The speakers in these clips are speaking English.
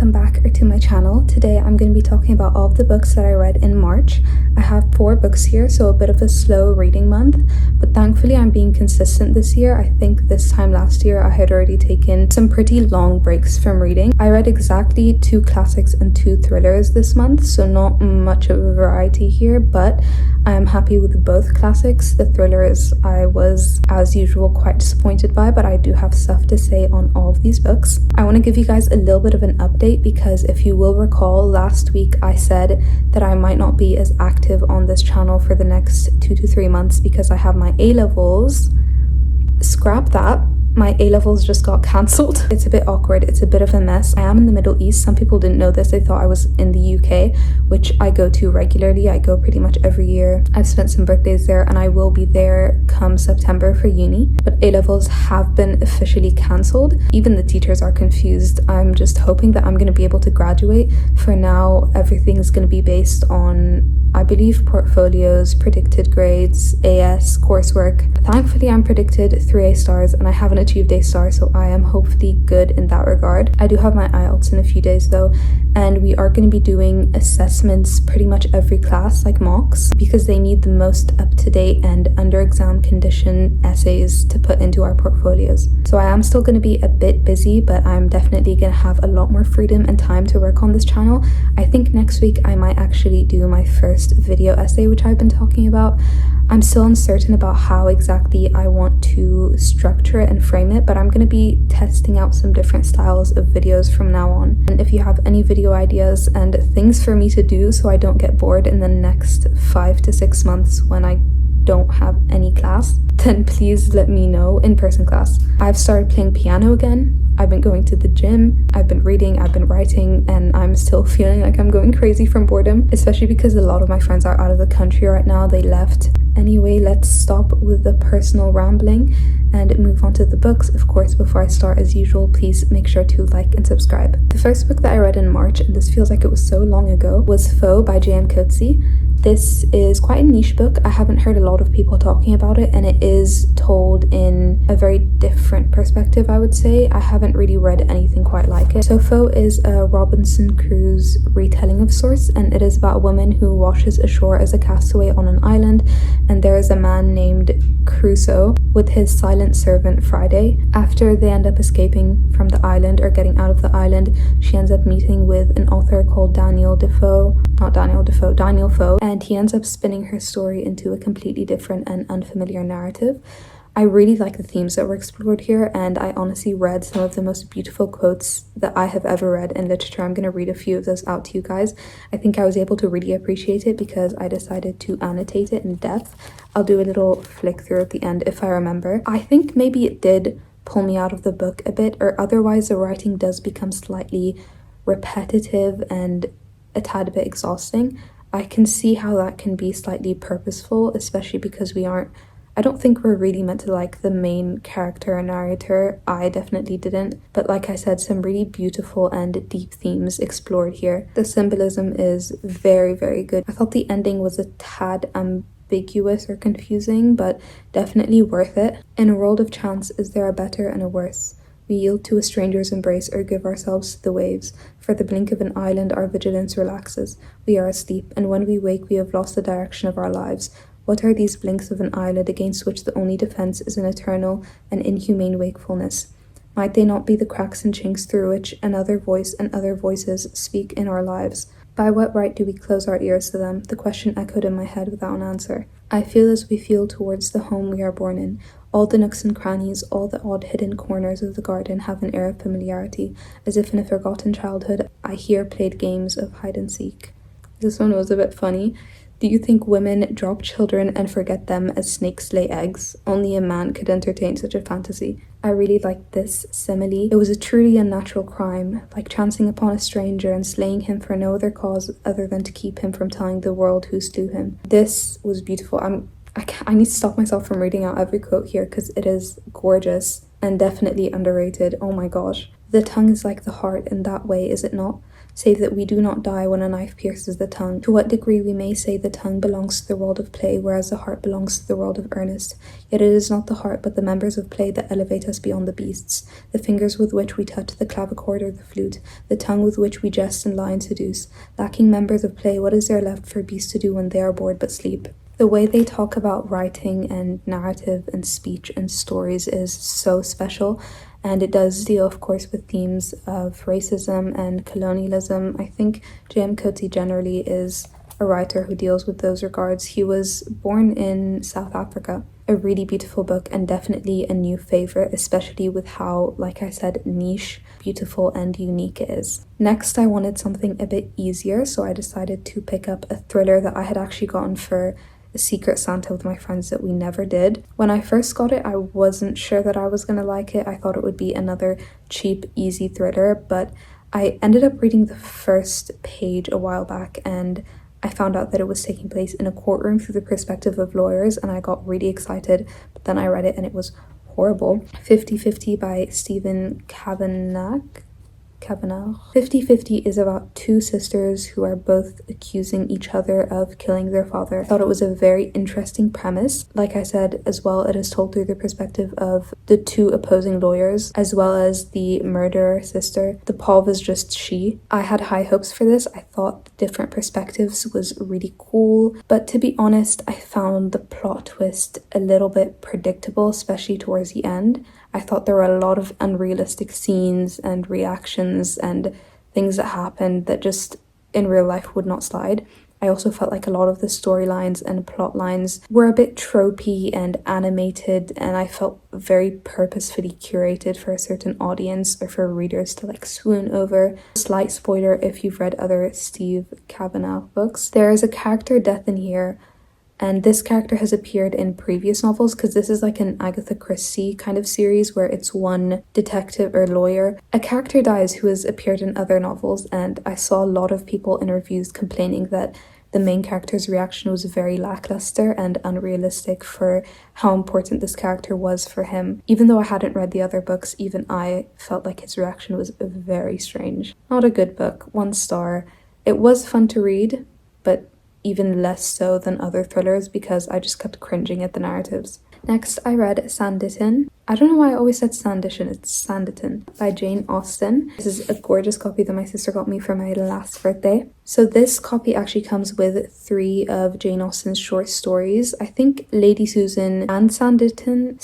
welcome back to my channel. Today I'm going to be talking about all of the books that I read in March. I have 4 books here, so a bit of a slow reading month, but thankfully I'm being consistent this year. I think this time last year I had already taken some pretty long breaks from reading. I read exactly 2 classics and 2 thrillers this month, so not much of a variety here, but I am happy with both classics. The thrillers I was, as usual, quite disappointed by, but I do have stuff to say on all of these books. I want to give you guys a little bit of an update because if you will recall, last week I said that I might not be as active on this channel for the next 2 to 3 months because I have my A-levels. Scrap that. My A-levels just got cancelled. It's a bit awkward. It's a bit of a mess. I am in the Middle East. Some people didn't know this. They thought I was in the UK, which I go to regularly. I go pretty much every year. I've spent some birthdays there and I will be there come September for uni. But A-levels have been officially cancelled. Even the teachers are confused. I'm just hoping that I'm going to be able to graduate. For now, everything is going to be based on, I believe, portfolios, predicted grades, AS, coursework. Thankfully, I'm predicted 3 A stars and I haven't achieved A star, so I am hopefully good in that regard. I do have my IELTS in a few days though, and we are going to be doing assessments pretty much every class, like mocks, because they need the most up-to-date and under exam condition essays to put into our portfolios. So I am still going to be a bit busy, but I'm definitely going to have a lot more freedom and time to work on this channel. I think next week I might actually do my first video essay, which I've been talking about. I'm still uncertain about how exactly I want to structure it and frame it, but I'm going to be testing out some different styles of videos from now on. And if you have any video ideas and things for me to do so I don't get bored in the next 5 to 6 months when I don't have any class, then please let me know. In-person class. I've started playing piano again. I've been going to the gym, I've been reading, I've been writing, and I'm still feeling like I'm going crazy from boredom, especially because a lot of my friends are out of the country right now. They left. Anyway, let's stop with the personal rambling and move on to the books. Of course, before I start, as usual, please make sure to like and subscribe. The first book that I read in March, and this feels like it was so long ago, was Foe by Jane Coetzee. This is quite a niche book. I haven't heard a lot of people talking about it, and it is told in a very different perspective, I would say. I haven't really read anything quite like it. So Foe is a Robinson Crusoe retelling of sorts, and it is about a woman who washes ashore as a castaway on an island, and there is a man named Crusoe with his silent servant Freida. After they end up escaping from the island or getting out of the island, she ends up meeting with an author called Daniel Foe, and he ends up spinning her story into a completely different and unfamiliar narrative. I really like the themes that were explored here, and I honestly read some of the most beautiful quotes that I have ever read in literature. I'm going to read a few of those out to you guys. I think I was able to really appreciate it because I decided to annotate it in depth. I'll do a little flick through at the end if I remember. I think maybe it did pull me out of the book a bit, or otherwise the writing does become slightly repetitive and a tad bit exhausting. I can see how that can be slightly purposeful, especially because I don't think we're really meant to like the main character or narrator. I definitely didn't. But like I said, some really beautiful and deep themes explored here. The symbolism is very, very good. I thought the ending was a tad ambiguous or confusing, but definitely worth it. In a world of chance, is there a better and a worse? We yield to a stranger's embrace or give ourselves to the waves. For the blink of an island, our vigilance relaxes. We are asleep, and when we wake, we have lost the direction of our lives. What are these blinks of an eyelid against which the only defense is an eternal and inhumane wakefulness? Might they not be the cracks and chinks through which another voice and other voices speak in our lives? By what right do we close our ears to them? The question echoed in my head without an answer. I feel as we feel towards the home we are born in. All the nooks and crannies, all the odd hidden corners of the garden have an air of familiarity, as if in a forgotten childhood I here played games of hide and seek. This one was a bit funny. Do you think women drop children and forget them as snakes lay eggs? Only a man could entertain such a fantasy. I really liked this simile. It was a truly unnatural crime, like chancing upon a stranger and slaying him for no other cause other than to keep him from telling the world who slew him. This was beautiful. I need to stop myself from reading out every quote here because it is gorgeous and definitely underrated. Oh my gosh. The tongue is like the heart in that way, is it not? Save that we do not die when a knife pierces the tongue. To what degree we may say the tongue belongs to the world of play, whereas the heart belongs to the world of earnest. Yet it is not the heart, but the members of play that elevate us beyond the beasts. The fingers with which we touch the clavichord or the flute, the tongue with which we jest and lie and seduce. Lacking members of play, what is there left for beasts to do when they are bored but sleep? The way they talk about writing and narrative and speech and stories is so special, and it does deal, of course, with themes of racism and colonialism. I think Coetzee generally is a writer who deals with those regards. He was born in South Africa. A really beautiful book and definitely a new favorite, especially with how, like I said, niche, beautiful and unique it is. Next, I wanted something a bit easier, so I decided to pick up a thriller that I had actually gotten for a Secret Santa with my friends that we never did. When I first got it, I wasn't sure that I was gonna like it. I thought it would be another cheap, easy thriller, but I ended up reading the first page a while back and I found out that it was taking place in a courtroom through the perspective of lawyers, and I got really excited, but then I read it and it was horrible. 50/50 by Stephen Cavanagh. 50/50 is about two sisters who are both accusing each other of killing their father. I thought it was a very interesting premise. Like I said, as well, it is told through the perspective of the two opposing lawyers, as well as the murderer sister. The Pav is just she. I had high hopes for this. I thought the different perspectives was really cool, but to be honest, I found the plot twist a little bit predictable, especially towards the end. I thought there were a lot of unrealistic scenes and reactions and things that happened that just in real life would not slide. I also felt like a lot of the storylines and plot lines were a bit tropey and animated, and I felt very purposefully curated for a certain audience or for readers to like swoon over. Slight spoiler if you've read other Steve Cavanagh books. There is a character death in here, and this character has appeared in previous novels because this is like an Agatha Christie kind of series where it's one detective or lawyer. A character dies who has appeared in other novels, and I saw a lot of people in reviews complaining that the main character's reaction was very lackluster and unrealistic for how important this character was for him. Even though I hadn't read the other books, even I felt like his reaction was very strange. Not a good book, 1 star. It was fun to read, but even less so than other thrillers because I just kept cringing at the narratives. Next, I read Sanditon. I don't know why I always said Sanditon, it's Sanditon by Jane Austen. This is a gorgeous copy that my sister got me for my last birthday. So this copy actually comes with 3 of Jane Austen's short stories. I think Lady Susan and Sanditon,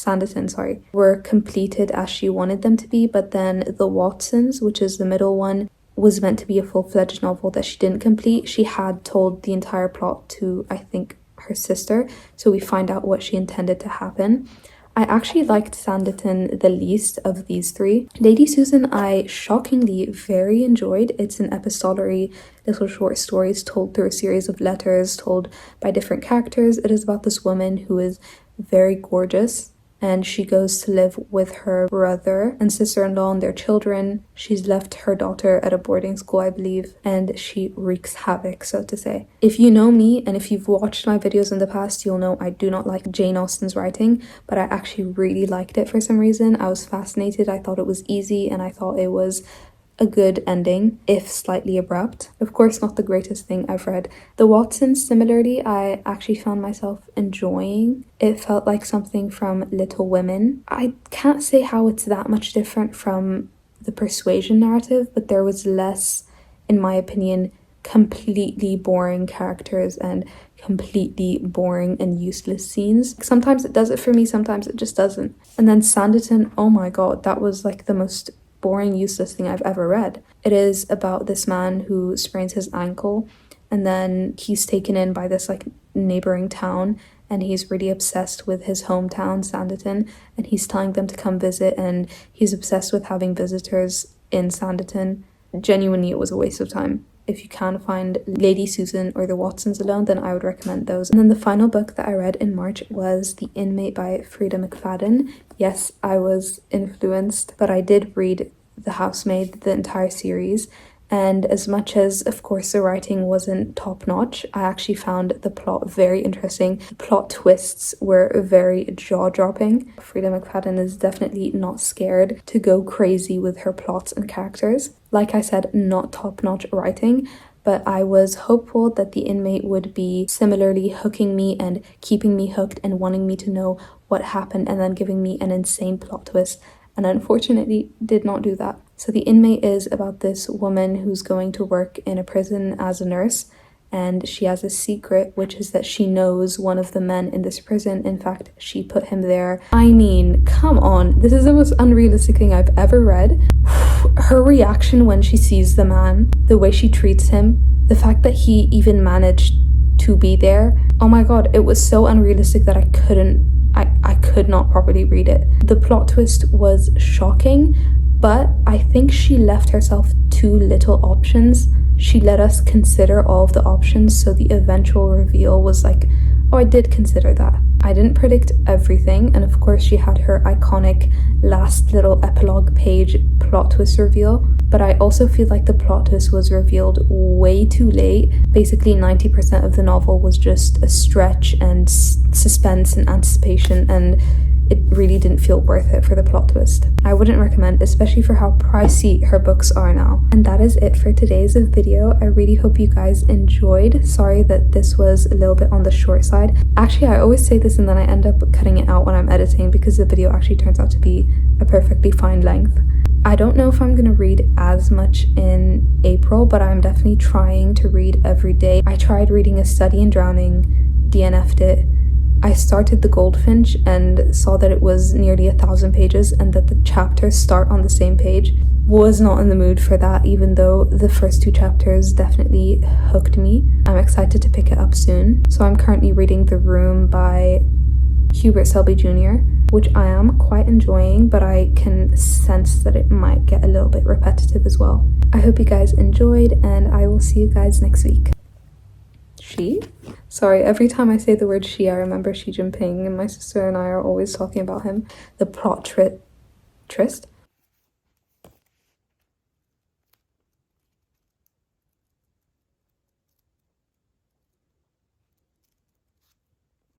were completed as she wanted them to be, but then The Watsons, which is the middle one, was meant to be a full-fledged novel that she didn't complete. She had told the entire plot to, I think, her sister, so we find out what she intended to happen. I actually liked Sanditon the least of these 3. Lady Susan I shockingly very enjoyed. It's an epistolary little short stories told through a series of letters told by different characters. It is about this woman who is very gorgeous, and she goes to live with her brother and sister-in-law and their children. She's left her daughter at a boarding school, I believe, and she wreaks havoc, so to say. If you know me and if you've watched my videos in the past, you'll know I do not like Jane Austen's writing, but I actually really liked it for some reason. I was fascinated. I thought it was easy and I thought it was a good ending, if slightly abrupt. Of course, not the greatest thing I've read. The Watsons, similarly, I actually found myself enjoying. It felt like something from Little Women. I can't say how it's that much different from the Persuasion narrative, but there was less, in my opinion, completely boring characters and completely boring and useless scenes. Sometimes it does it for me, sometimes it just doesn't. And then Sanditon, oh my god, that was like the most boring, useless thing I've ever read. It is about this man who sprains his ankle and then he's taken in by this like neighboring town, and he's really obsessed with his hometown, Sanditon, and he's telling them to come visit, and he's obsessed with having visitors in Sanditon. Genuinely, it was a waste of time. If you can find Lady Susan or The Watsons alone, then I would recommend those. And then the final book that I read in March was The Inmate by Freida McFadden. Yes, I was influenced, but I did read The Housemaid, the entire series, And as much as, of course, the writing wasn't top-notch, I actually found the plot very interesting. The plot twists were very jaw-dropping. Freida McFadden is definitely not scared to go crazy with her plots and characters. Like I said, not top-notch writing, but I was hopeful that The Inmate would be similarly hooking me and keeping me hooked and wanting me to know what happened and then giving me an insane plot twist, and unfortunately did not do that. So The Inmate is about this woman who's going to work in a prison as a nurse, and she has a secret, which is that she knows one of the men in this prison. In fact, she put him there. I mean, come on, this is the most unrealistic thing I've ever read. Her reaction when she sees the man, the way she treats him, the fact that he even managed to be there, oh my god, it was so unrealistic that I could not properly read it. The plot twist was shocking, but I think she left herself too little options. She let us consider all of the options, so the eventual reveal was like, oh, I did consider that. I didn't predict everything, and of course she had her iconic last little epilogue page plot twist reveal, but I also feel like the plot twist was revealed way too late. Basically 90% of the novel was just a stretch and suspense and anticipation, and it really didn't feel worth it for the plot twist. I wouldn't recommend, especially for how pricey her books are now. And that is it for today's video. I really hope you guys enjoyed. Sorry that this was a little bit on the short side. Actually, I always say this and then I end up cutting it out when I'm editing because the video actually turns out to be a perfectly fine length. I don't know if I'm gonna read as much in April, but I'm definitely trying to read every day. I tried reading A Study in Drowning, DNF'd it. I started The Goldfinch and saw that it was nearly 1,000 pages and that the chapters start on the same page. Was not in the mood for that, even though the first 2 chapters definitely hooked me. I'm excited to pick it up soon. So I'm currently reading The Room by Hubert Selby Jr., which I am quite enjoying, but I can sense that it might get a little bit repetitive as well. I hope you guys enjoyed, and I will see you guys next week. Sorry, every time I say the word she, I remember Xi Jinping, and my sister and I are always talking about him. The plot twist